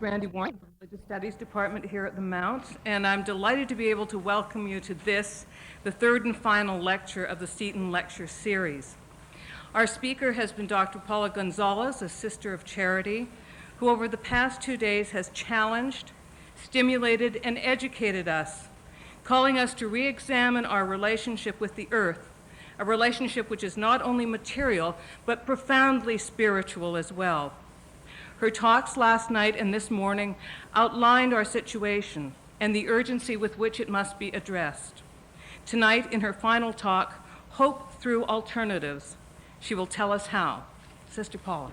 Randy Warren, Religious Studies Department here at the Mount, and I'm delighted to be able to welcome you to this, the third and final lecture of the Seton Lecture Series. Our speaker has been Dr. Paula Gonzalez, a Sister of Charity, who over the past 2 days has challenged, stimulated, and educated us, calling us to re-examine our relationship with the earth, a relationship which is not only material, but profoundly spiritual as well. Her talks last night and this morning outlined our situation and the urgency with which it must be addressed. Tonight, in her final talk, Hope Through Alternatives, she will tell us how. Sister Paula.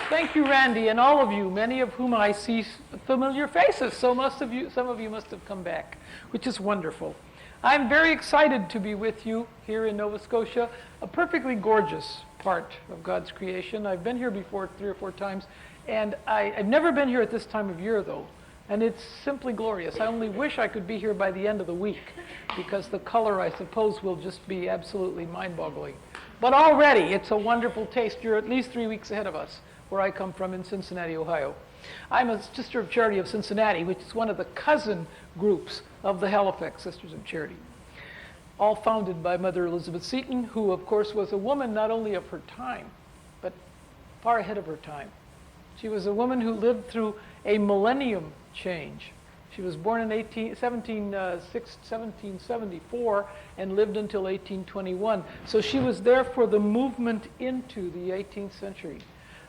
Thank you, Randy, and all of you, many of whom I see familiar faces. So some of you must have come back, which is wonderful. I'm very excited to be with you here in Nova Scotia, a perfectly gorgeous part of God's creation. I've been here before 3 or 4 times, and I've never been here at this time of year, though, and it's simply glorious. I only wish I could be here by the end of the week, because the color, I suppose, will just be absolutely mind-boggling. But already, it's a wonderful taste. You're at least 3 weeks ahead of us, where I come from in Cincinnati, Ohio. I'm a Sister of Charity of Cincinnati, which is one of the cousin groups of the Halifax Sisters of Charity, all founded by Mother Elizabeth Seton, who, of course, was a woman not only of her time, but far ahead of her time. She was a woman who lived through a millennium change. She was born in 1774 and lived until 1821. So she was there for the movement into the 18th century.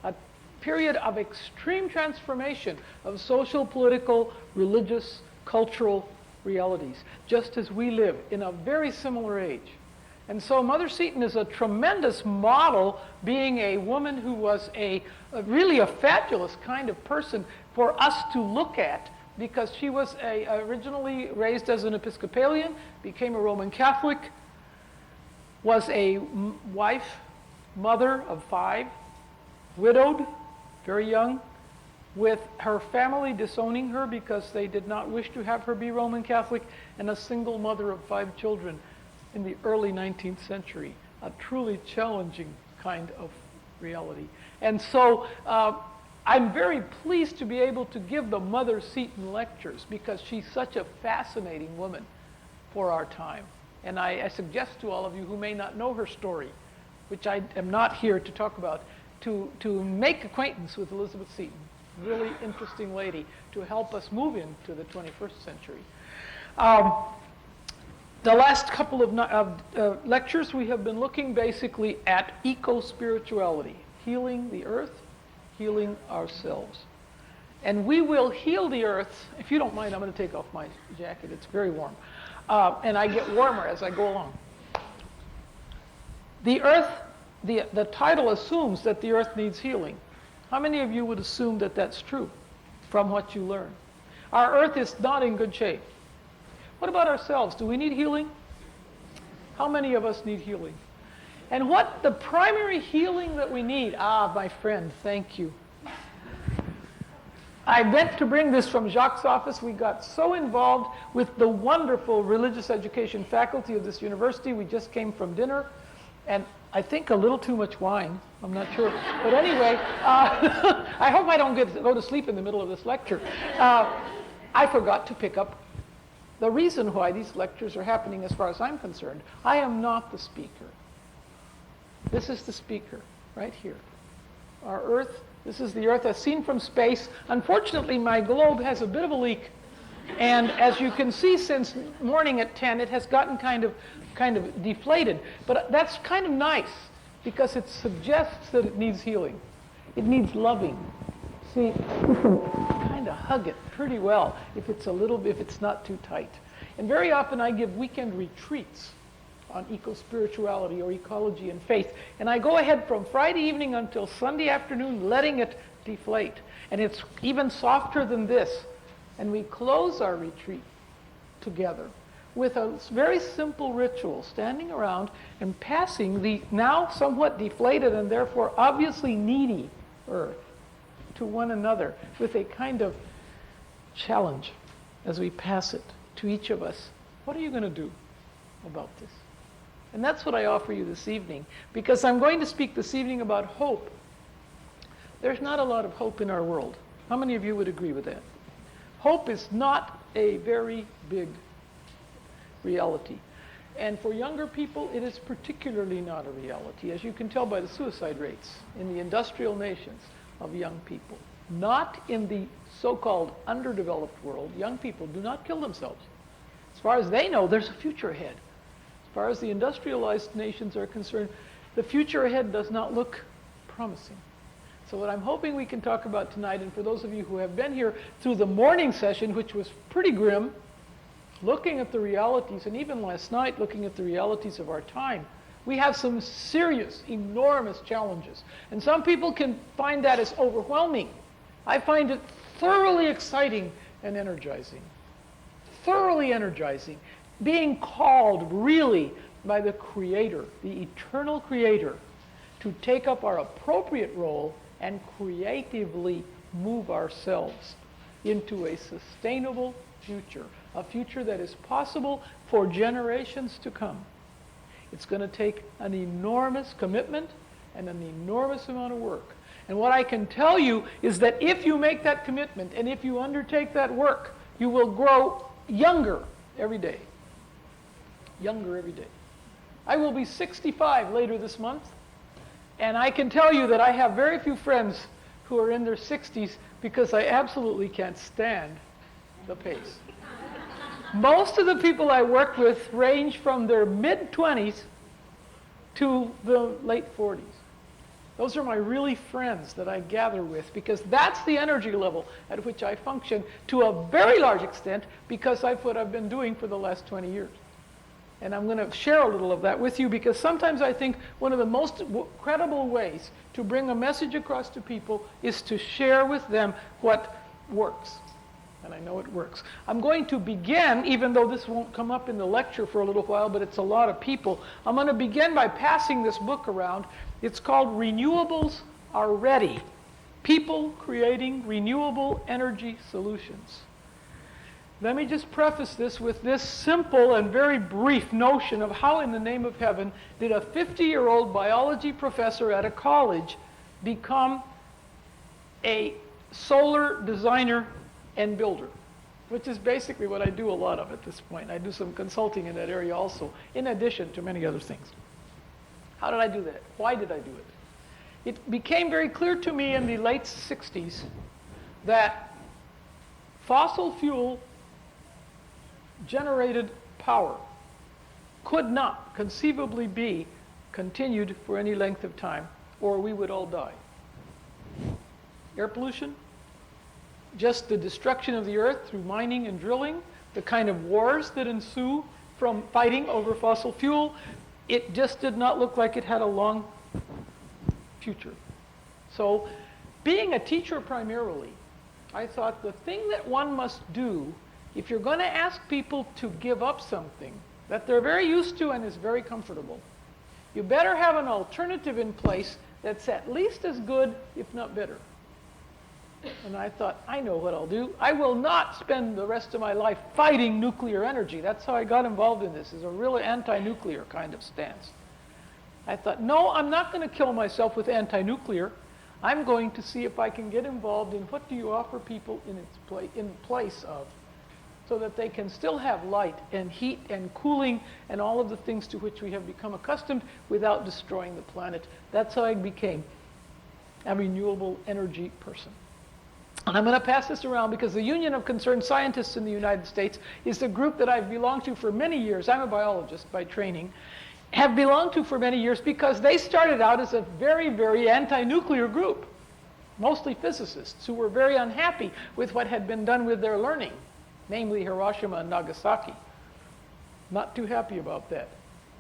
A period of extreme transformation of social, political, religious, cultural realities, just as we live in a very similar age. And so Mother Seton is a tremendous model, being a woman who was really a fabulous kind of person for us to look at, because she was originally raised as an Episcopalian, became a Roman Catholic, was a wife, mother of 5, widowed, very young, with her family disowning her because they did not wish to have her be Roman Catholic, and a single mother of 5 children in the early 19th century. A truly challenging kind of reality. And so I'm very pleased to be able to give the Mother Seton lectures, because she's such a fascinating woman for our time. And I suggest to all of you who may not know her story, which I am not here to talk about, to make acquaintance with Elizabeth Seton. Really interesting lady to help us move into the 21st century. The last couple of lectures, we have been looking basically at eco-spirituality, healing the earth, healing ourselves. And we will heal the earth. If you don't mind, I'm going to take off my jacket. It's very warm. And I get warmer as I go along. The earth, the title assumes that the earth needs healing. How many of you would assume that that's true from what you learn? Our earth is not in good shape. What about ourselves? Do we need healing? How many of us need healing? And what the primary healing that we need? Ah, my friend, thank you. I meant to bring this from Jacques' office. We got so involved with the wonderful religious education faculty of this university. We just came from dinner, and I think a little too much wine. I'm not sure. But anyway, I hope I don't go to sleep in the middle of this lecture. I forgot to pick up the reason why these lectures are happening as far as I'm concerned. I am not the speaker. This is the speaker right here. Our Earth, this is the Earth as seen from space. Unfortunately, my globe has a bit of a leak. And as you can see, since morning at 10, it has gotten kind of deflated. But that's kind of nice, because it suggests that it needs healing. It needs loving. See, you can kind of hug it pretty well if it's not too tight. And very often I give weekend retreats on eco-spirituality or ecology and faith. And I go ahead from Friday evening until Sunday afternoon letting it deflate. And it's even softer than this. And we close our retreat together with a very simple ritual, standing around and passing the now somewhat deflated and therefore obviously needy earth to one another with a kind of challenge as we pass it to each of us. What are you going to do about this? And that's what I offer you this evening, because I'm going to speak this evening about hope. There's not a lot of hope in our world. How many of you would agree with that? Hope is not a very big reality. And for younger people, it is particularly not a reality, as you can tell by the suicide rates in the industrial nations of young people. Not in the so-called underdeveloped world. Young people do not kill themselves. As far as they know, there's a future ahead. As far as the industrialized nations are concerned, the future ahead does not look promising. So what I'm hoping we can talk about tonight, and for those of you who have been here through the morning session, which was pretty grim, looking at the realities, and even last night looking at the realities of our time, we have some serious, enormous challenges. And some people can find that as overwhelming. I find it thoroughly exciting and energizing. Thoroughly energizing. Being called really by the Creator, the eternal Creator, to take up our appropriate role and creatively move ourselves into a sustainable future, a future that is possible for generations to come. It's going to take an enormous commitment and an enormous amount of work. And what I can tell you is that if you make that commitment and if you undertake that work, you will grow younger every day. Younger every day. I will be 65 later this month, and I can tell you that I have very few friends who are in their 60s because I absolutely can't stand the pace. Most of the people I work with range from their mid-20s to the late 40s. Those are my really friends that I gather with, because that's the energy level at which I function to a very large extent, because that's what I've been doing for the last 20 years. And I'm going to share a little of that with you, because sometimes I think one of the most credible ways to bring a message across to people is to share with them what works. And I know it works. I'm going to begin, even though this won't come up in the lecture for a little while, but it's a lot of people. I'm going to begin by passing this book around. It's called Renewables Are Ready. People Creating Renewable Energy Solutions. Let me just preface this with this simple and very brief notion of how in the name of heaven did a 50-year-old biology professor at a college become a solar designer and builder, which is basically what I do a lot of at this point. I do some consulting in that area also, in addition to many other things. How did I do that? Why did I do it? It became very clear to me in the late 60s that fossil fuel generated power could not conceivably be continued for any length of time, or we would all die. Air pollution, just the destruction of the earth through mining and drilling, the kind of wars that ensue from fighting over fossil fuel, it just did not look like it had a long future. So, being a teacher primarily, I thought the thing that one must do if you're going to ask people to give up something that they're very used to and is very comfortable, you better have an alternative in place that's at least as good, if not better. And I thought, I know what I'll do. I will not spend the rest of my life fighting nuclear energy. That's how I got involved in this, is a really anti-nuclear kind of stance. I thought, no, I'm not going to kill myself with anti-nuclear. I'm going to see if I can get involved in what do you offer people in place of, so that they can still have light and heat and cooling and all of the things to which we have become accustomed without destroying the planet. That's how I became a renewable energy person. And I'm going to pass this around because the Union of Concerned Scientists in the United States is the group that I've belonged to for many years. I'm a biologist by training. Have belonged to for many years because they started out as a very, very anti-nuclear group. Mostly physicists who were very unhappy with what had been done with their learning, namely Hiroshima and Nagasaki. Not too happy about that.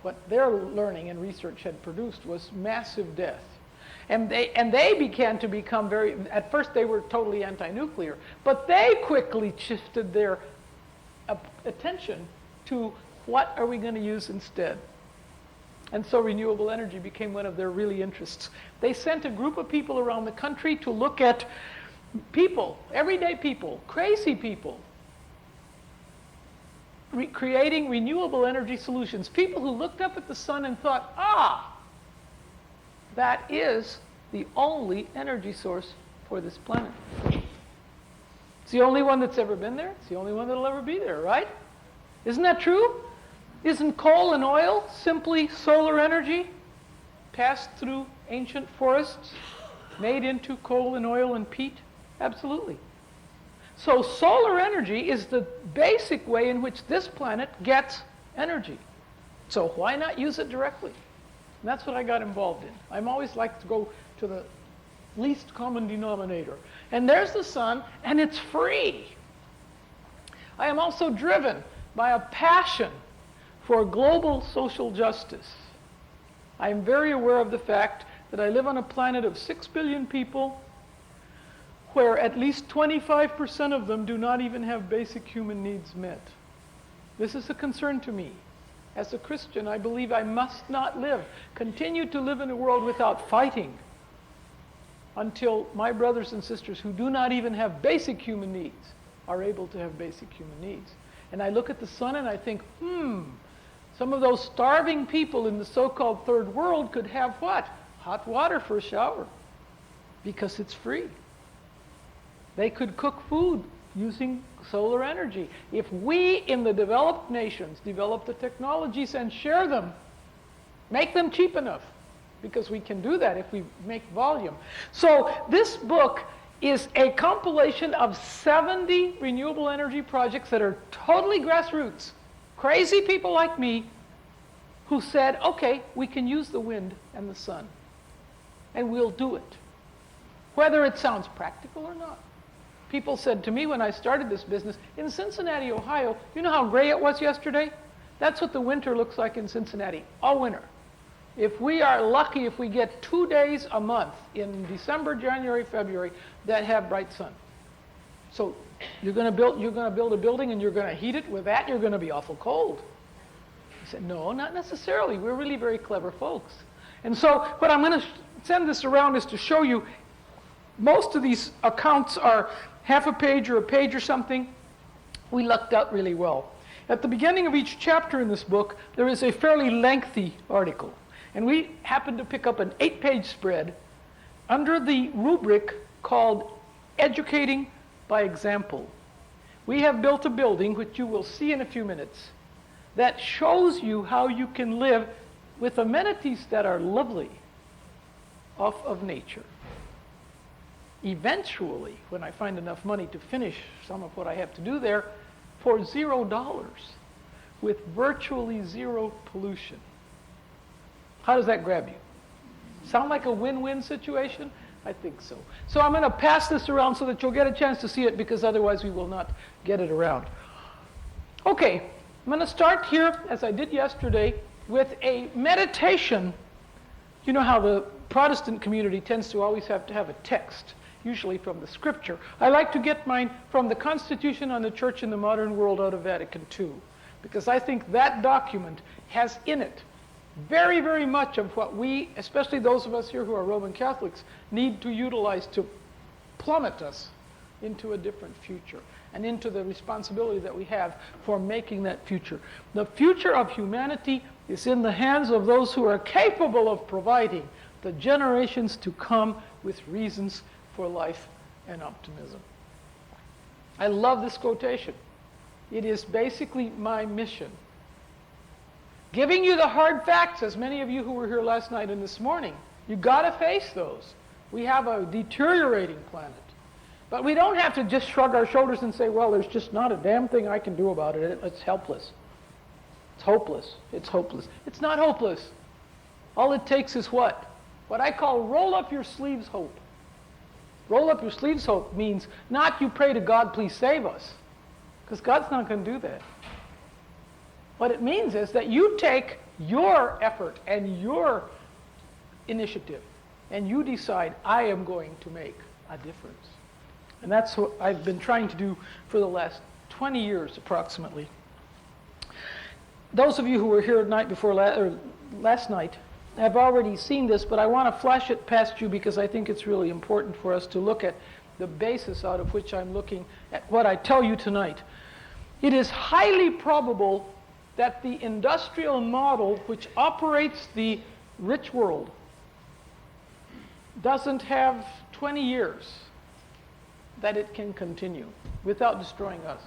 What their learning and research had produced was massive death. And they began to become very, at first they were totally anti-nuclear, but they quickly shifted their attention to what are we going to use instead. And so renewable energy became one of their really interests. They sent a group of people around the country to look at people, everyday people, crazy people, creating renewable energy solutions. People who looked up at the sun and thought, that is the only energy source for this planet. It's the only one that's ever been there. It's the only one that'll ever be there, right? Isn't that true? Isn't coal and oil simply solar energy passed through ancient forests, made into coal and oil and peat? Absolutely. So solar energy is the basic way in which this planet gets energy. So why not use it directly? And that's what I got involved in. I'm always like to go to the least common denominator. And there's the sun, and it's free. I am also driven by a passion for global social justice. I am very aware of the fact that I live on a planet of 6 billion people where at least 25% of them do not even have basic human needs met. This is a concern to me. As a Christian, I believe I must not continue to live in a world without fighting until my brothers and sisters who do not even have basic human needs are able to have basic human needs. And I look at the sun and I think, some of those starving people in the so-called third world could have what? Hot water for a shower, because it's free. They could cook food using solar energy. If we in the developed nations develop the technologies and share them, make them cheap enough, because we can do that if we make volume. So this book is a compilation of 70 renewable energy projects that are totally grassroots. Crazy people like me who said, okay, we can use the wind and the sun, and we'll do it, whether it sounds practical or not. People said to me when I started this business, in Cincinnati, Ohio, you know how gray it was yesterday? That's what the winter looks like in Cincinnati, all winter. If we are lucky, if we get 2 days a month in December, January, February that have bright sun. So you're going to build a building and you're going to heat it with that, you're going to be awful cold. I said, no, not necessarily. We're really very clever folks. And so what I'm going to send this around is to show you most of these accounts are half a page or a page or something. We lucked out really well. At the beginning of each chapter in this book, there is a fairly lengthy article. And we happened to pick up an 8-page spread under the rubric called Educating by Example. We have built a building, which you will see in a few minutes, that shows you how you can live with amenities that are lovely off of nature. Eventually, when I find enough money to finish some of what I have to do there, for $0, with virtually zero pollution. How does that grab you? Sound like a win-win situation? I think so. So I'm going to pass this around so that you'll get a chance to see it, because otherwise we will not get it around. Okay, I'm going to start here, as I did yesterday, with a meditation. You know how the Protestant community tends to always have to have a text, usually from the scripture. I like to get mine from the Constitution on the Church in the Modern World out of Vatican II, because I think that document has in it very, very much of what we, especially those of us here who are Roman Catholics, need to utilize to plummet us into a different future and into the responsibility that we have for making that future. The future of humanity is in the hands of those who are capable of providing the generations to come with reasons for life and optimism. I love this quotation. It is basically my mission. Giving you the hard facts, as many of you who were here last night and this morning, you got to face those. We have a deteriorating planet. But we don't have to just shrug our shoulders and say, well, there's just not a damn thing I can do about it. It's helpless. It's hopeless. It's hopeless. It's not hopeless. All it takes is what? What I call roll up your sleeves hope. Roll up your sleeves hope means not you pray to God, please save us, because God's not going to do that. What it means is that you take your effort and your initiative and you decide, I am going to make a difference. And that's what I've been trying to do for the last 20 years approximately. Those of you who were here last night have already seen this, but I want to flash it past you because I think it's really important for us to look at the basis out of which I'm looking at what I tell you tonight. it is highly probable that the industrial model which operates the rich world doesn't have 20 years that it can continue without destroying us.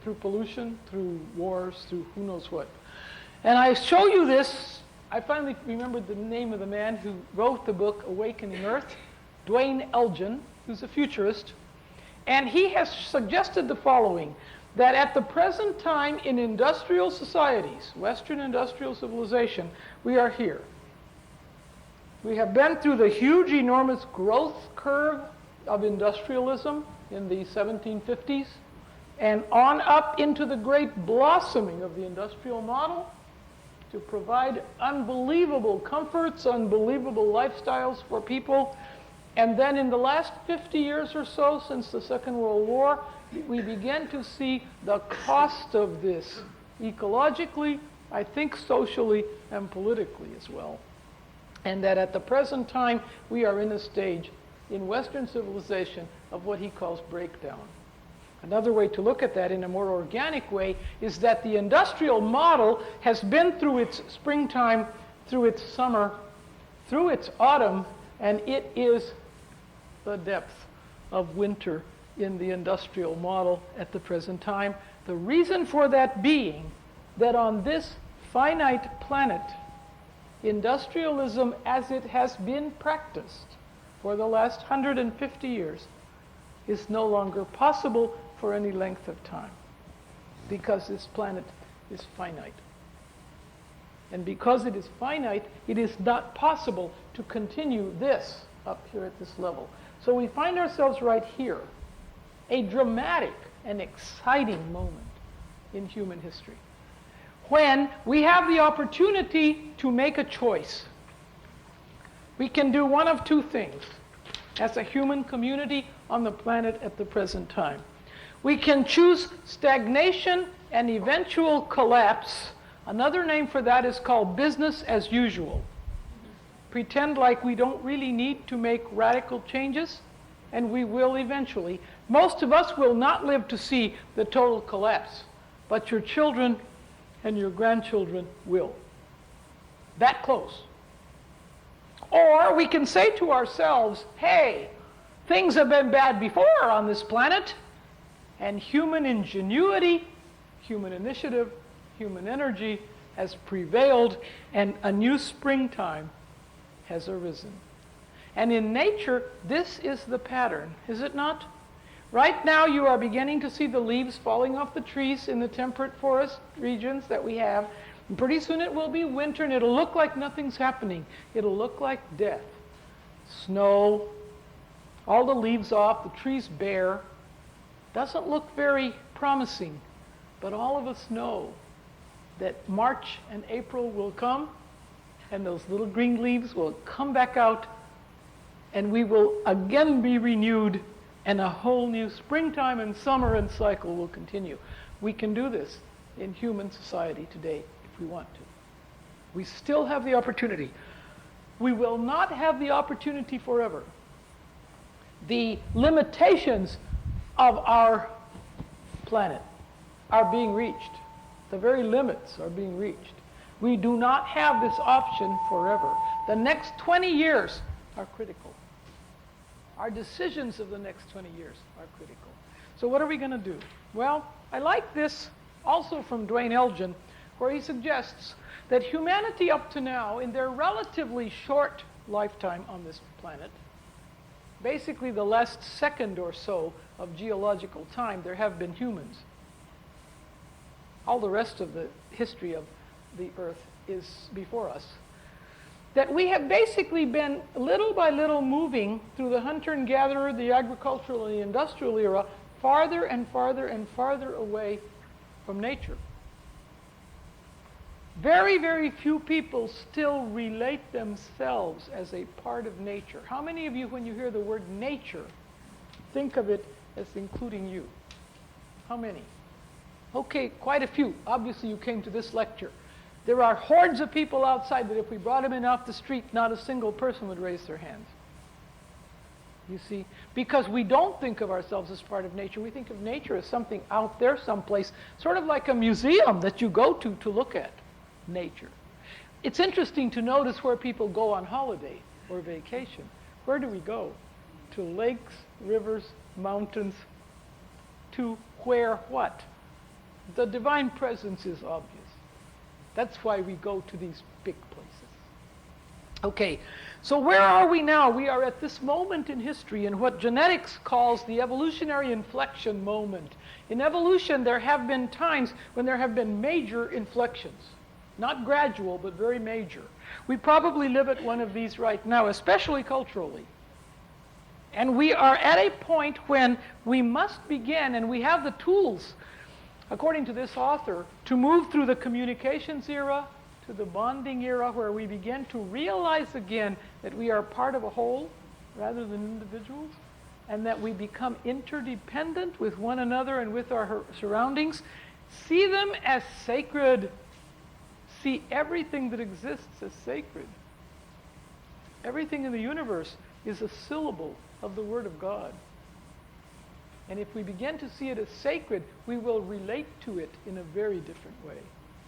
Through pollution, through wars, through who knows what. And I show you this, I finally remembered the name of the man who wrote the book Awakening Earth, Dwayne Elgin, who's a futurist. And he has suggested the following, that at the present time in industrial societies, Western industrial civilization, we are here. We have been through the huge, enormous growth curve of industrialism in the 1750s, and on up into the great blossoming of the industrial model to provide unbelievable comforts, unbelievable lifestyles for people. And then in the last 50 years or so, since the Second World War, we begin to see the cost of this ecologically, I think socially, and politically as well. And that at the present time, we are in a stage in Western civilization of what he calls breakdown. Another way to look at that in a more organic way is that the industrial model has been through its springtime, through its summer, through its autumn, and it is the depth of winter in the industrial model at the present time. The reason for that being that on this finite planet, industrialism as it has been practiced for the last 150 years is no longer possible for any length of time because this planet is finite. And because it is finite, it is not possible to continue this up here at this level. So we find ourselves right here, a dramatic and exciting moment in human history, when we have the opportunity to make a choice. We can do one of two things as a human community on the planet at the present time. We can choose stagnation and eventual collapse. Another name for that is called business as usual. Pretend like we don't really need to make radical changes, and we will eventually. Most of us will not live to see the total collapse, but your children and your grandchildren will. That close. Or we can say to ourselves, hey, things have been bad before on this planet, and human ingenuity, human initiative, human energy has prevailed, and a new springtime has arisen. And in nature, this is the pattern, is it not? Right now, you are beginning to see the leaves falling off the trees in the temperate forest regions that we have. And pretty soon it will be winter, and it'll look like nothing's happening. It'll look like death. Snow, all the leaves off, the trees bare. Doesn't look very promising, but all of us know that March and April will come, and those little green leaves will come back out, and we will again be renewed, and a whole new springtime and summer and cycle will continue. We can do this in human society today if we want to. We still have the opportunity. We will not have the opportunity forever. The limitations of our planet are being reached. The very limits are being reached. We do not have this option forever. The next 20 years are critical. Our decisions of the next 20 years are critical. So what are we going to do? Well, I like this also from Dwayne Elgin, where he suggests that humanity up to now, in their relatively short lifetime on this planet, basically the last second or so of geological time, there have been humans. All the rest of the history of the Earth is before us. That we have basically been little by little moving through the hunter and gatherer, the agricultural and the industrial era, farther and farther and farther away from nature. Very, very few people still relate themselves as a part of nature. How many of you, when you hear the word nature, think of it as including you? How many? Okay, quite a few. Obviously, you came to this lecture. There are hordes of people outside that if we brought them in off the street, not a single person would raise their hands. you see, because we don't think of ourselves as part of nature. We think of nature as something out there someplace, sort of like a museum that you go to look at nature. It's interesting to notice where people go on holiday or vacation. Where do we go? To lakes, rivers, mountains, to where what? The divine presence is obvious. That's why we go to these big places. Okay, so where are we now? We are at this moment in history in what genetics calls the evolutionary inflection moment. In evolution, there have been times when there have been major inflections. Not gradual, but very major. We probably live at one of these right now, especially culturally. And we are at a point when we must begin, and we have the tools, according to this author, to move through the communications era to the bonding era, where we begin to realize again that we are part of a whole rather than individuals, and that we become interdependent with one another and with our surroundings. See them as sacred. See everything that exists as sacred. Everything in the universe is a syllable of the Word of God. And if we begin to see it as sacred, we will relate to it in a very different way.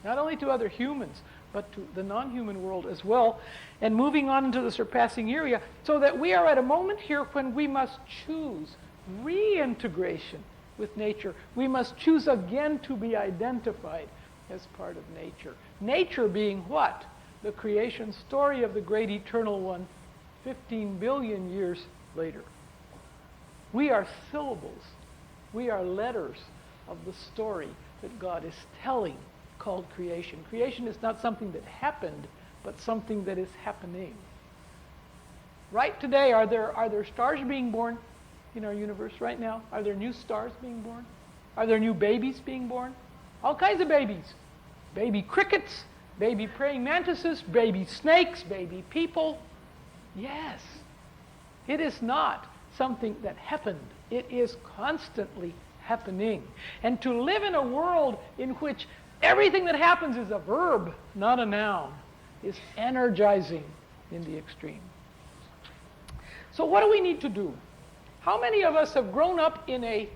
Not only to other humans, but to the non-human world as well. And moving on into the surpassing area, so that we are at a moment here when we must choose reintegration with nature. We must choose again to be identified as part of nature. Nature being what? The creation story of the great eternal one 15 billion years later. We are syllables. We are letters of the story that God is telling, called creation. Creation is not something that happened, but something that is happening. Right today, are there stars being born in our universe right now? Are there new stars being born? Are there new babies being born? All kinds of babies. Baby crickets, baby praying mantises, baby snakes, baby people. Yes. It is not something that happened. It is constantly happening. And to live in a world in which everything that happens is a verb, not a noun, is energizing in the extreme. So what do we need to do? How many of us have grown up in a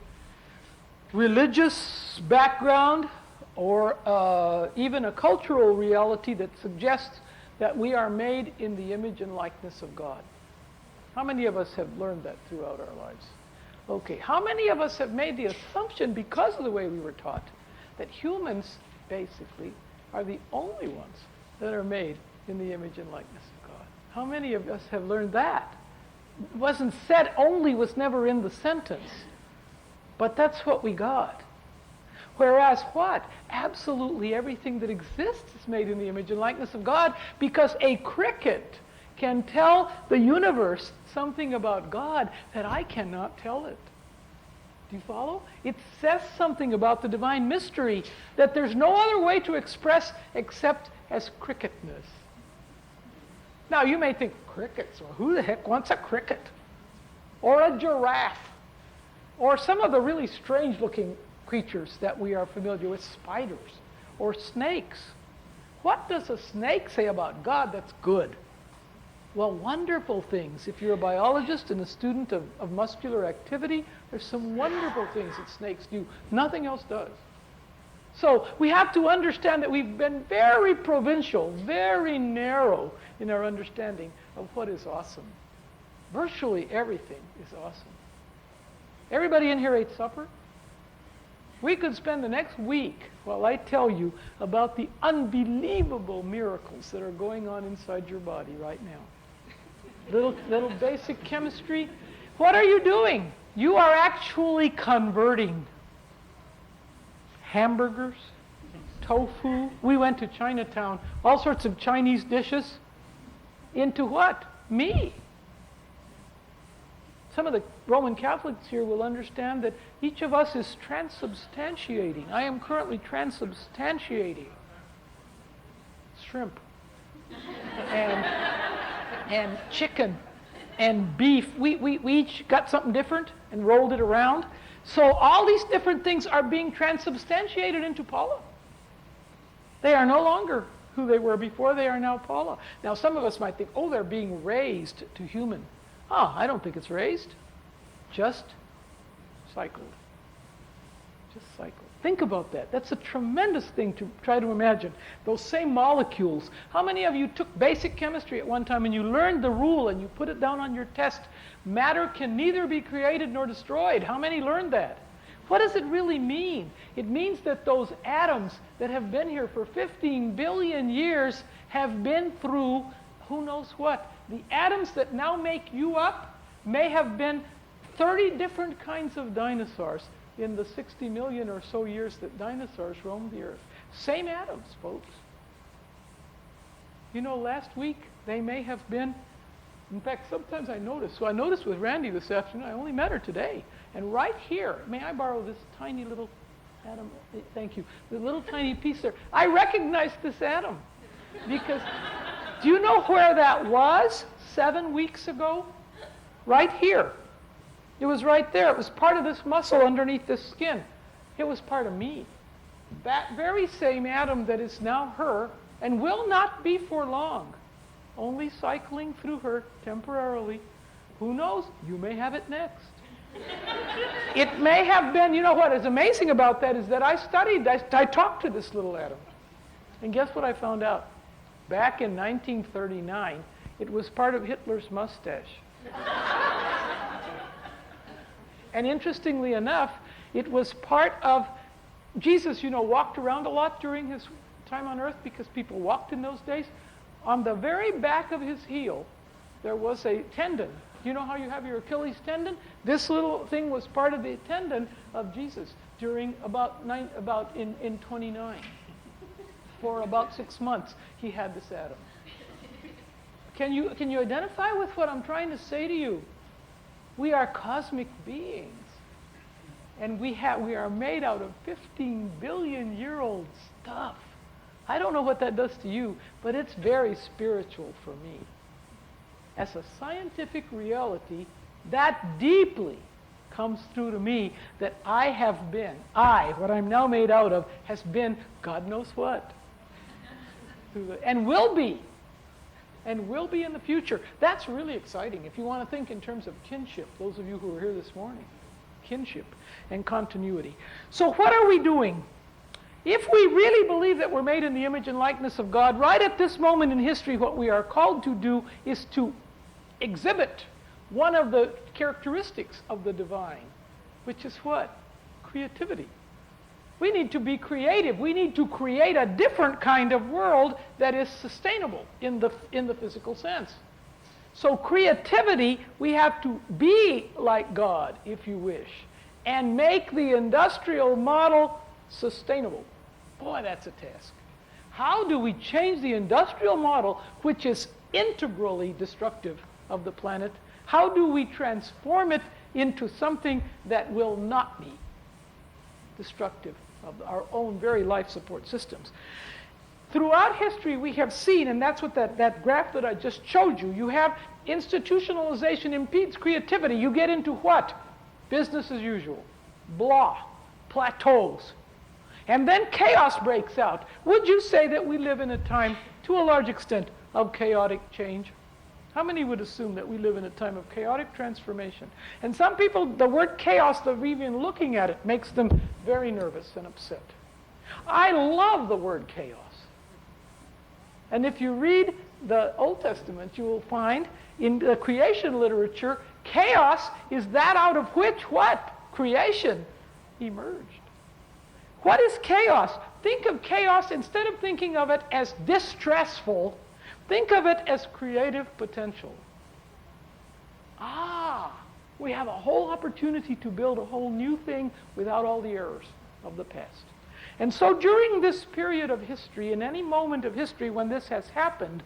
religious background or even a cultural reality that suggests that we are made in the image and likeness of God? How many of us have learned that throughout our lives? Okay, how many of us have made the assumption, because of the way we were taught, that humans basically are the only ones that are made in the image and likeness of God? How many of us have learned that? It wasn't said, only was never in the sentence, but that's what we got. Whereas what? Absolutely everything that exists is made in the image and likeness of God, because a cricket can tell the universe something about God that I cannot tell it. Do you follow? It says something about the divine mystery that there's no other way to express except as cricketness. Now you may think, crickets? Well, who the heck wants a cricket? Or a giraffe? Or some of the really strange looking creatures that we are familiar with, spiders or snakes. What does a snake say about God that's good? Well, wonderful things. If you're a biologist and a student of muscular activity, there's some wonderful things that snakes do. Nothing else does. So we have to understand that we've been very provincial, very narrow in our understanding of what is awesome. Virtually everything is awesome. Everybody in here ate supper? We could spend the next week while I tell you about the unbelievable miracles that are going on inside your body right now. Little basic chemistry. What are you doing? You are actually converting hamburgers, tofu. We went to Chinatown, all sorts of Chinese dishes, into what? Me. Some of the Roman Catholics here will understand that each of us is transubstantiating. I am currently transubstantiating shrimp and chicken and beef. We each got something different and rolled it around. So all these different things are being transubstantiated into Paula. They are no longer who they were before. They are now Paula. Now some of us might think, oh, they're being raised to human. Oh, I don't think it's raised. Just cycled. Just cycled. Think about that. That's a tremendous thing to try to imagine. Those same molecules. How many of you took basic chemistry at one time and you learned the rule and you put it down on your test? Matter can neither be created nor destroyed. How many learned that? What does it really mean? It means that those atoms that have been here for 15 billion years have been through who knows what. The atoms that now make you up may have been 30 different kinds of dinosaurs in the 60 million or so years that dinosaurs roamed the earth. Same atoms, folks. You know, last week they may have been, in fact, sometimes I notice. So I noticed with Randy this afternoon, I only met her today. And right here, may I borrow this tiny little atom? Thank you. The little tiny piece there. I recognize this atom because do you know where that was 7 weeks ago? Right here. It was right there. It was part of this muscle underneath this skin. It was part of me. That very same atom that is now her and will not be for long, only cycling through her temporarily. Who knows? You may have it next. It may have been, you know what is amazing about that is that I talked to this little atom. And guess what I found out? Back in 1939, it was part of Hitler's mustache. And interestingly enough, it was part of, Jesus, you know, walked around a lot during his time on earth because people walked in those days. On the very back of his heel, there was a tendon. You know how you have your Achilles tendon? This little thing was part of the tendon of Jesus during in 29. For about 6 months, he had this atom. Can you identify with what I'm trying to say to you? We are cosmic beings. And we are made out of 15 billion year old stuff. I don't know what that does to you, but it's very spiritual for me. As a scientific reality, that deeply comes through to me that what I'm now made out of, has been God knows what. And will be in the future. That's really exciting if you want to think in terms of kinship, those of you who are here this morning. Kinship and continuity. So what are we doing? If we really believe that we're made in the image and likeness of God, right at this moment in history, what we are called to do is to exhibit one of the characteristics of the divine, which is what? Creativity. We need to be creative. We need to create a different kind of world that is sustainable in the physical sense. So creativity, we have to be like God, if you wish, and make the industrial model sustainable. Boy, that's a task. How do we change the industrial model, which is integrally destructive of the planet? How do we transform it into something that will not be destructive of our own very life support systems? Throughout history, we have seen, and that's what that graph that I just showed you, you have institutionalization impedes creativity. You get into what? Business as usual. Blah. Plateaus. And then chaos breaks out. Would you say that we live in a time, to a large extent, of chaotic change? How many would assume that we live in a time of chaotic transformation? And some people, the word chaos, even looking at it, makes them very nervous and upset. I love the word chaos. And if you read the Old Testament, you will find in the creation literature, chaos is that out of which what? Creation emerged. What is chaos? Think of chaos, instead of thinking of it as distressful, think of it as creative potential. We have a whole opportunity to build a whole new thing without all the errors of the past. And so during this period of history, in any moment of history when this has happened,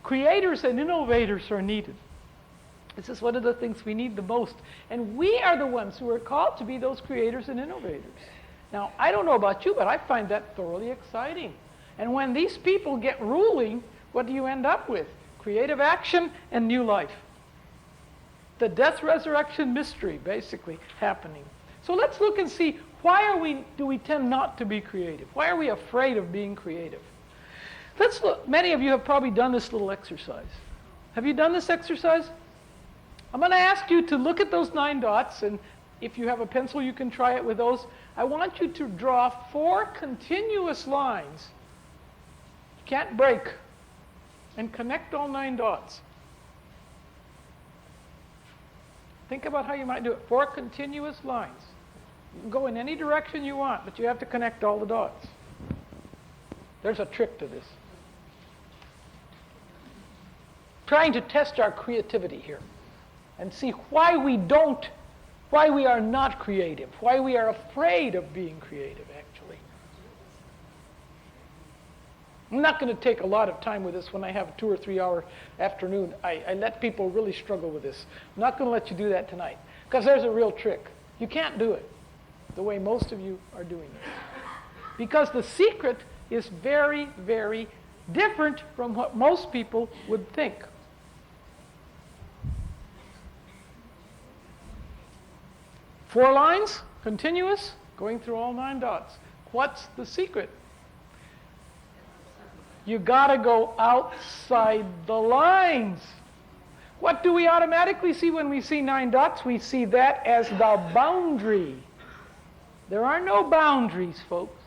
creators and innovators are needed. This is one of the things we need the most. And we are the ones who are called to be those creators and innovators. Now, I don't know about you, but I find that thoroughly exciting. And when these people get ruling, what do you end up with? Creative action and new life. The death-resurrection mystery, basically, happening. So let's look and see, why do we tend not to be creative? Why are we afraid of being creative? Let's look. Many of you have probably done this little exercise. Have you done this exercise? I'm going to ask you to look at those 9 dots, and if you have a pencil, you can try it with those. I want you to draw 4 continuous lines. You can't break. And connect all 9 dots. Think about how you might do it. 4 continuous lines. You can go in any direction you want, but you have to connect all the dots. There's a trick to this. Trying to test our creativity here and see why we are not creative, why we are afraid of being creative, actually. I'm not going to take a lot of time with this when I have a 2 or 3 hour afternoon. I let people really struggle with this. I'm not going to let you do that tonight, because there's a real trick. You can't do it the way most of you are doing it. Because the secret is very, very different from what most people would think. Four lines, continuous, going through all 9 dots. What's the secret? You gotta go outside the lines. What do we automatically see when we see 9 dots? We see that as the boundary. There are no boundaries, folks.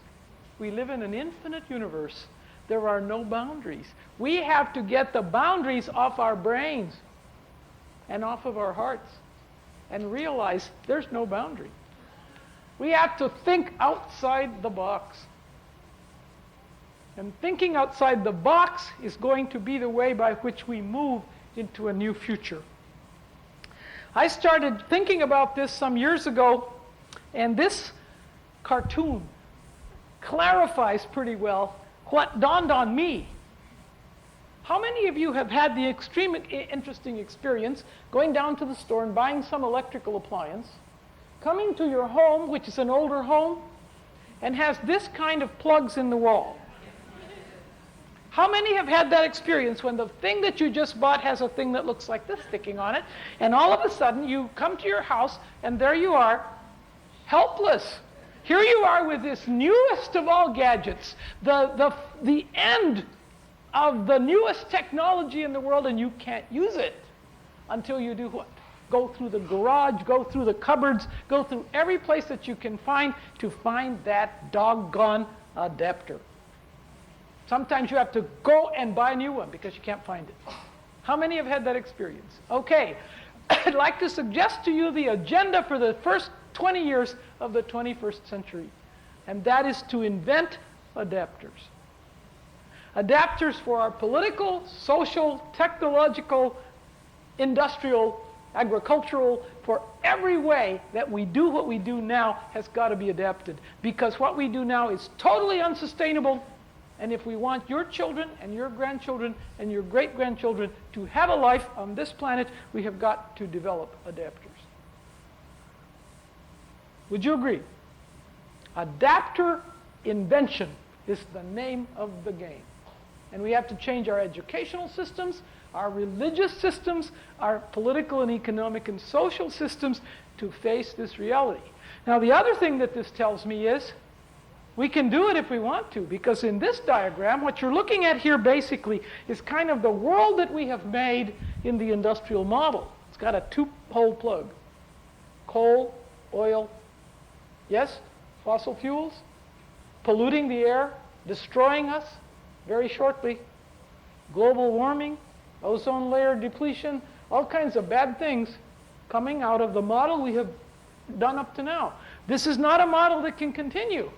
We live in an infinite universe. There are no boundaries. We have to get the boundaries off our brains and off of our hearts and realize there's no boundary. We have to think outside the box. And thinking outside the box is going to be the way by which we move into a new future. I started thinking about this some years ago, and this cartoon clarifies pretty well what dawned on me. How many of you have had the extremely interesting experience going down to the store and buying some electrical appliance, coming to your home, which is an older home, and has this kind of plugs in the wall? How many have had that experience when the thing that you just bought has a thing that looks like this sticking on it, and all of a sudden you come to your house and there you are, helpless. Here you are with this newest of all gadgets, the end of the newest technology in the world, and you can't use it until you do what? Go through the garage, go through the cupboards, go through every place that you can find to find that doggone adapter. Sometimes you have to go and buy a new one because you can't find it. How many have had that experience? Okay, I'd like to suggest to you the agenda for the first 20 years of the 21st century, and that is to invent adapters. Adapters for our political, social, technological, industrial, agricultural, for every way that we do what we do now has got to be adapted, because what we do now is totally unsustainable. And if we want your children and your grandchildren and your great-grandchildren to have a life on this planet, we have got to develop adapters. Would you agree? Adapter invention is the name of the game. And we have to change our educational systems, our religious systems, our political and economic and social systems to face this reality. Now, the other thing that this tells me is we can do it if we want to, because in this diagram, what you're looking at here basically is kind of the world that we have made in the industrial model. It's got a 2-hole plug. Coal, oil, yes, fossil fuels, polluting the air, destroying us very shortly, global warming, ozone layer depletion, all kinds of bad things coming out of the model we have done up to now. This is not a model that can continue.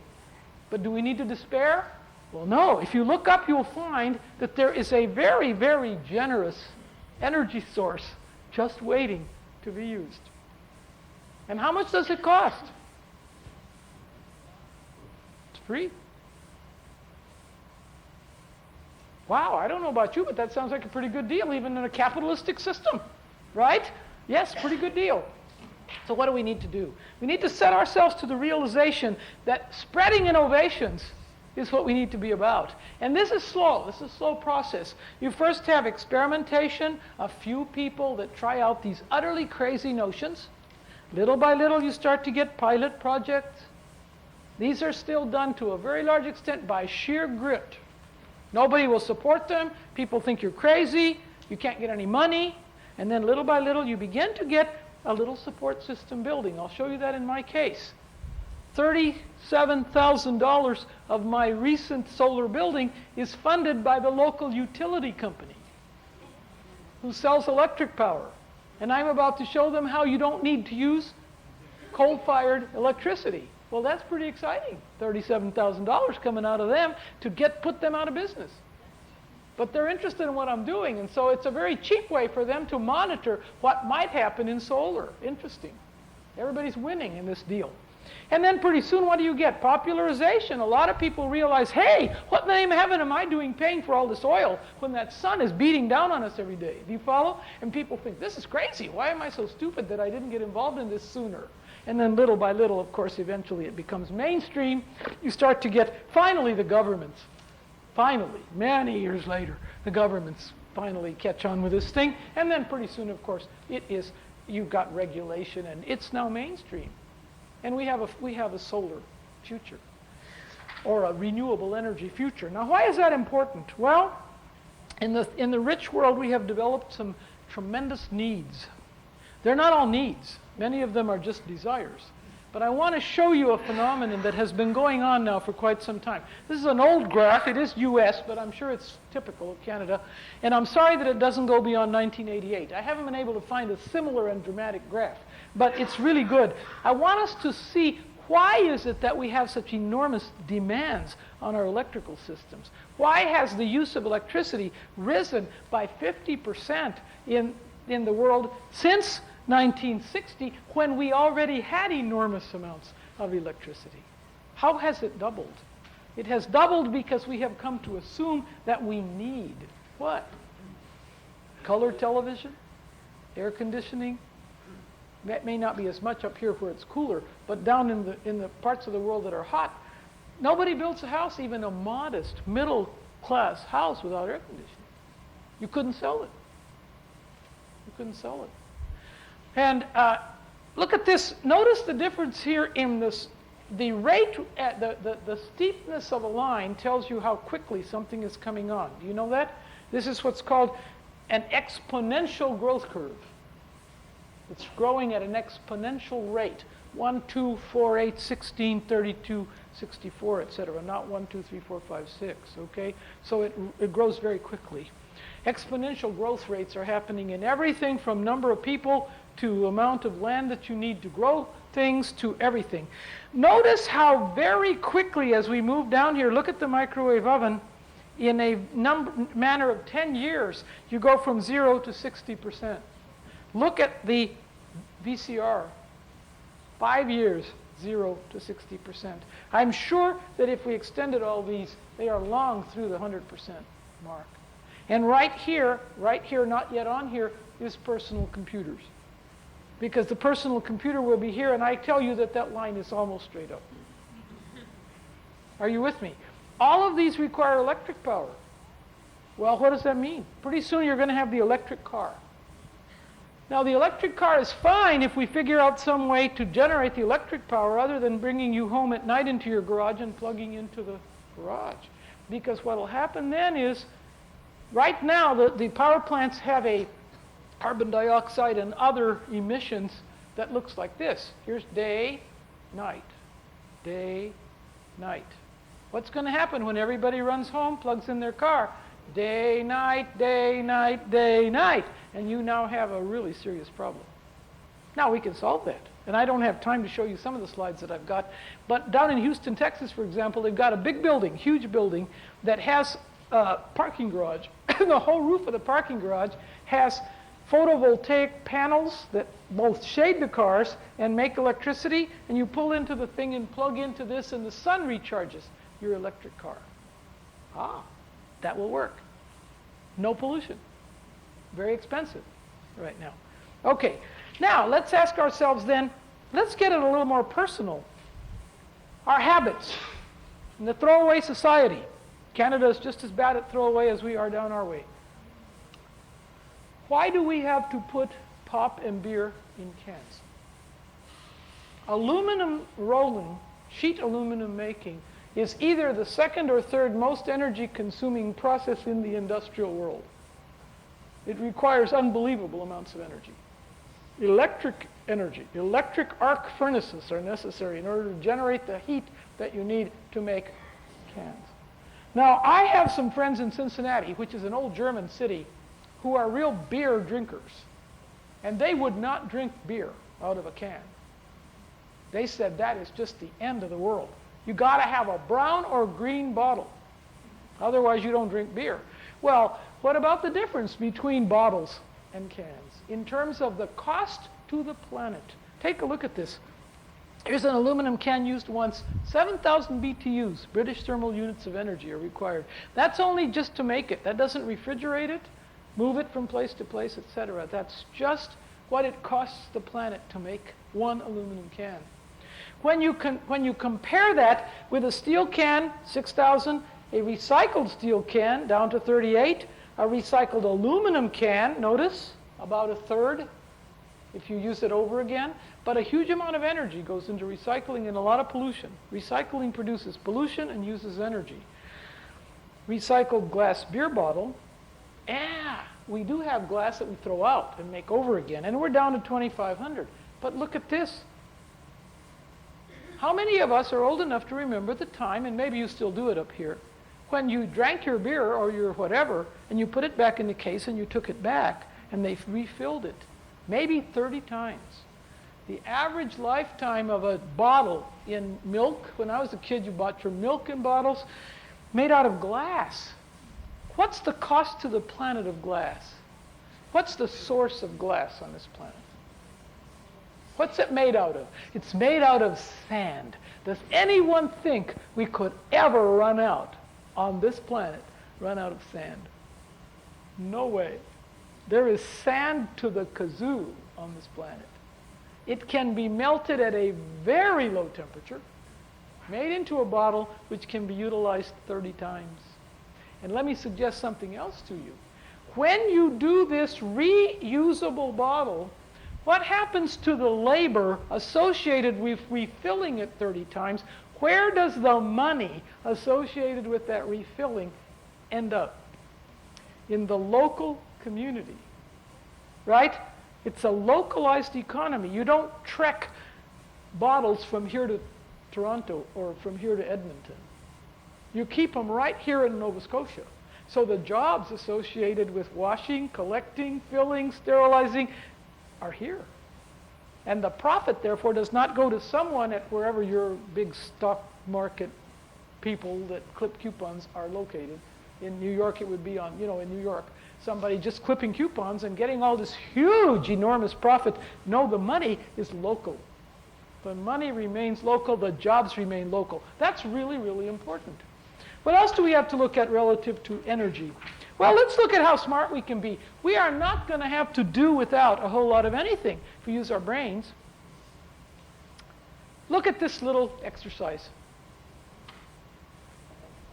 But do we need to despair? Well, no. If you look up, you'll find that there is a very, very generous energy source just waiting to be used. And how much does it cost? It's free. Wow, I don't know about you, but that sounds like a pretty good deal, even in a capitalistic system, right? Yes, pretty good deal. So what do we need to do? We need to set ourselves to the realization that spreading innovations is what we need to be about. And this is slow. This is a slow process. You first have experimentation, a few people that try out these utterly crazy notions. Little by little, you start to get pilot projects. These are still done to a very large extent by sheer grit. Nobody will support them. People think you're crazy. You can't get any money. And then little by little, you begin to get a little support system building. I'll show you that in my case. $37,000 of my recent solar building is funded by the local utility company who sells electric power. And I'm about to show them how you don't need to use coal-fired electricity. Well, that's pretty exciting. $37,000 coming out of them to put them out of business. But they're interested in what I'm doing, and so it's a very cheap way for them to monitor what might happen in solar. Interesting. Everybody's winning in this deal. And then pretty soon, what do you get? Popularization. A lot of people realize, hey, what in the name of heaven am I doing paying for all this oil when that sun is beating down on us every day? Do you follow? And people think, this is crazy. Why am I so stupid that I didn't get involved in this sooner? And then little by little, of course, eventually it becomes mainstream. You start to get, finally, the governments. Finally, many years later, the governments finally catch on with this thing. And then pretty soon, of course, you've got regulation, and it's now mainstream. And we have a solar future, or a renewable energy future. Now, why is that important? Well, in the rich world, we have developed some tremendous needs. They're not all needs. Many of them are just desires. But I want to show you a phenomenon that has been going on now for quite some time. This is an old graph. It is US, but I'm sure it's typical of Canada. And I'm sorry that it doesn't go beyond 1988. I haven't been able to find a similar and dramatic graph. But it's really good. I want us to see, why is it that we have such enormous demands on our electrical systems? Why has the use of electricity risen by 50% in the world since 1960, when we already had enormous amounts of electricity? How has it doubled? It has doubled because we have come to assume that we need what? Color television? Air conditioning? That may not be as much up here where it's cooler, but down in the parts of the world that are hot, nobody builds a house, even a modest middle-class house, without air conditioning. You couldn't sell it. You couldn't sell it. And look at this. Notice the difference here in this. The rate, the steepness of a line tells you how quickly something is coming on. Do you know that? This is what's called an exponential growth curve. It's growing at an exponential rate. 1, 2, 4, 8, 16, 32, 64, etc. Not 1, 2, 3, 4, 5, 6. Okay? So it grows very quickly. Exponential growth rates are happening in everything from number of people to amount of land that you need to grow things to everything. Notice how very quickly, as we move down here, look at the microwave oven, in a manner of 10 years, you go from 0 to 60%. Look at the VCR, 5 years, 0 to 60%. I'm sure that if we extended all these, they are long through the 100% mark. And right here, not yet on here, is personal computers. Because the personal computer will be here, and I tell you that that line is almost straight up. Are you with me? All of these require electric power. Well, what does that mean? Pretty soon you're going to have the electric car. Now, the electric car is fine if we figure out some way to generate the electric power other than bringing you home at night into your garage and plugging into the garage. Because what will happen then is, right now, the power plants have a carbon dioxide and other emissions that looks like this. Here's day, night, day, night. What's going to happen when everybody runs home, plugs in their car? Day, night, day, night, day, night. And you now have a really serious problem. Now, we can solve that. And I don't have time to show you some of the slides that I've got. But down in Houston, Texas, for example, they've got a big building, huge building, that has a parking garage. The whole roof of the parking garage has photovoltaic panels that both shade the cars and make electricity, and you pull into the thing and plug into this, and the sun recharges your electric car. That will work. No pollution. Very expensive right now. Okay, now let's ask ourselves then, let's get it a little more personal. Our habits in the throwaway society. Canada is just as bad at throwaway as we are down our way. Why do we have to put pop and beer in cans? Aluminum rolling, sheet aluminum making, is either the second or third most energy consuming process in the industrial world. It requires unbelievable amounts of energy. Electric energy, electric arc furnaces are necessary in order to generate the heat that you need to make cans. Now, I have some friends in Cincinnati, which is an old German city, who are real beer drinkers. And they would not drink beer out of a can. They said that is just the end of the world. You got to have a brown or green bottle. Otherwise, you don't drink beer. Well, what about the difference between bottles and cans in terms of the cost to the planet? Take a look at this. Here's an aluminum can used once. 7,000 BTUs, British thermal units of energy, are required. That's only just to make it. That doesn't refrigerate it, move it from place to place, etc. That's just what it costs the planet to make one aluminum can. When you compare that with a steel can, 6,000, a recycled steel can, down to 38, a recycled aluminum can, notice, about a third if you use it over again, but a huge amount of energy goes into recycling and a lot of pollution. Recycling produces pollution and uses energy. Recycled glass beer bottle, we do have glass that we throw out and make over again, and we're down to 2,500. But look at this. How many of us are old enough to remember the time, and maybe you still do it up here, when you drank your beer or your whatever, and you put it back in the case and you took it back, and they refilled it, maybe 30 times. The average lifetime of a bottle in milk, when I was a kid, you bought your milk in bottles made out of glass. What's the cost to the planet of glass? What's the source of glass on this planet? What's it made out of? It's made out of sand. Does anyone think we could ever run out on this planet, run out of sand? No way. There is sand to the kazoo on this planet. It can be melted at a very low temperature, made into a bottle which can be utilized 30 times. And let me suggest something else to you. When you do this reusable bottle, what happens to the labor associated with refilling it 30 times? Where does the money associated with that refilling end up? In the local community, right? It's a localized economy. You don't trek bottles from here to Toronto or from here to Edmonton. You keep them right here in Nova Scotia. So the jobs associated with washing, collecting, filling, sterilizing are here. And the profit, therefore, does not go to someone at wherever your big stock market people that clip coupons are located. In New York, it would be on, in New York, somebody just clipping coupons and getting all this huge, enormous profit. No, the money is local. The money remains local, the jobs remain local. That's really, really important. What else do we have to look at relative to energy? Well, let's look at how smart we can be. We are not going to have to do without a whole lot of anything if we use our brains. Look at this little exercise.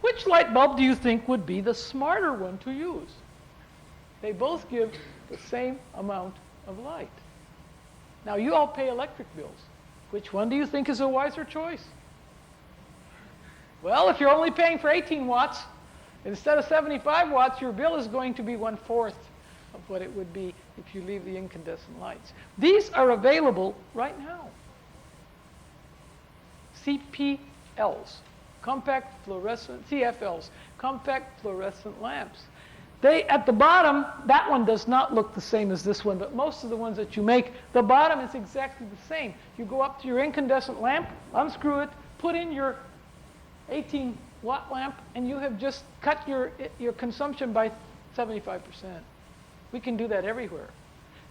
Which light bulb do you think would be the smarter one to use? They both give the same amount of light. Now, you all pay electric bills. Which one do you think is a wiser choice? Well, if you're only paying for 18 watts, instead of 75 watts, your bill is going to be 1/4 of what it would be if you leave the incandescent lights. These are available right now. CFLs, compact fluorescent lamps. They, at the bottom, that one does not look the same as this one, but most of the ones that you make, the bottom is exactly the same. You go up to your incandescent lamp, unscrew it, put in your 18-watt lamp, and you have just cut your consumption by 75%. We can do that everywhere.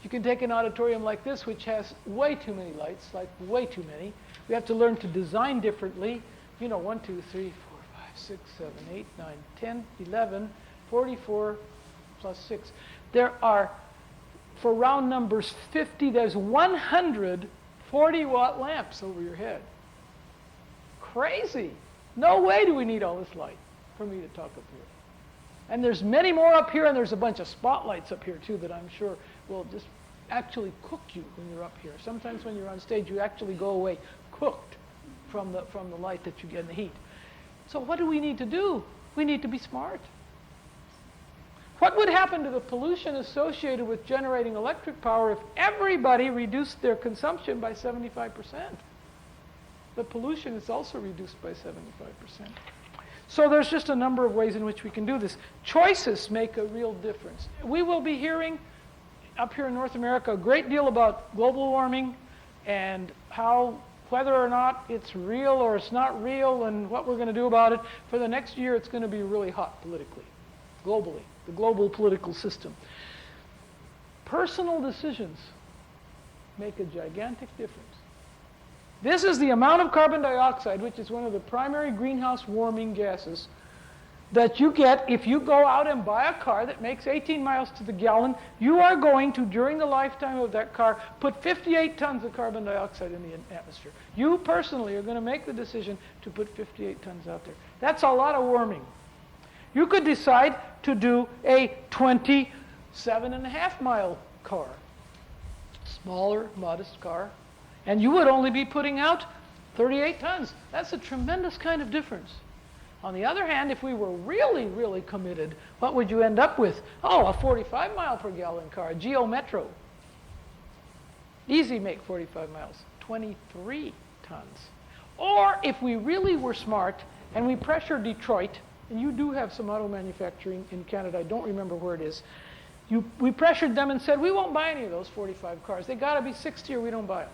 You can take an auditorium like this, which has way too many lights, like way too many. We have to learn to design differently. 1, 2, 3, 4, 5, 6, 7, 8, 9, 10, 11, 44 plus 6. There are, for round numbers, 50. There's 100 40-watt lamps over your head. Crazy. No way do we need all this light for me to talk up here. And there's many more up here, and there's a bunch of spotlights up here, too, that I'm sure will just actually cook you when you're up here. Sometimes when you're on stage, you actually go away cooked from the light that you get in the heat. So what do we need to do? We need to be smart. What would happen to the pollution associated with generating electric power if everybody reduced their consumption by 75%? The pollution is also reduced by 75%. So there's just a number of ways in which we can do this. Choices make a real difference. We will be hearing up here in North America a great deal about global warming and how whether or not it's real or it's not real and what we're going to do about it. For the next year, it's going to be really hot politically, globally, the global political system. Personal decisions make a gigantic difference. This is the amount of carbon dioxide, which is one of the primary greenhouse warming gases, that you get if you go out and buy a car that makes 18 miles to the gallon. You are going to, during the lifetime of that car, put 58 tons of carbon dioxide in the atmosphere. You personally are going to make the decision to put 58 tons out there. That's a lot of warming. You could decide to do a 27.5-mile car, smaller, modest car, and you would only be putting out 38 tons. That's a tremendous kind of difference. On the other hand, if we were really, really committed, what would you end up with? Oh, a 45 mile per gallon car, a Geo Metro. Easy make 45 miles, 23 tons. Or if we really were smart and we pressure Detroit, and you do have some auto manufacturing in Canada, I don't remember where it is, we pressured them and said, we won't buy any of those 45 cars. They got to be 60 or we don't buy them.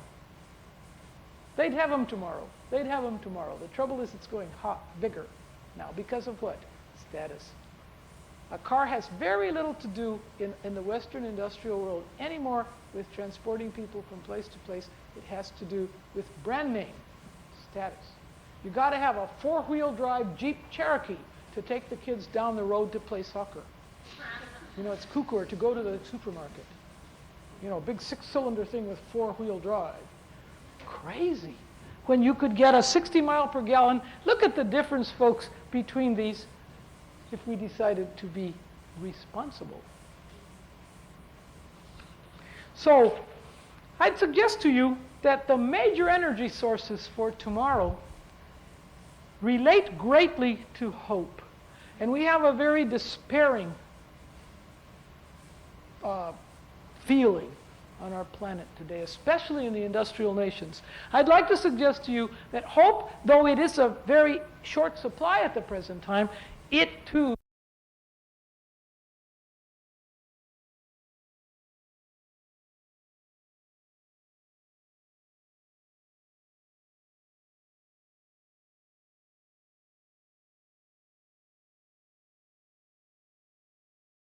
They'd have them tomorrow. They'd have them tomorrow. The trouble is it's going bigger now. Because of what? Status. A car has very little to do in the Western industrial world anymore with transporting people from place to place. It has to do with brand name, status. You got to have a 4-wheel drive Jeep Cherokee to take the kids down the road to play soccer. You know, it's cuckoo to go to the supermarket. You know, big 6-cylinder thing with 4-wheel drive. Crazy. When you could get a 60 mile per gallon, look at the difference, folks, between these if we decided to be responsible. So I'd suggest to you that the major energy sources for tomorrow relate greatly to hope. And we have a very despairing feeling on our planet today, especially in the industrial nations. I'd like to suggest to you that hope, though it is a very short supply at the present time, it too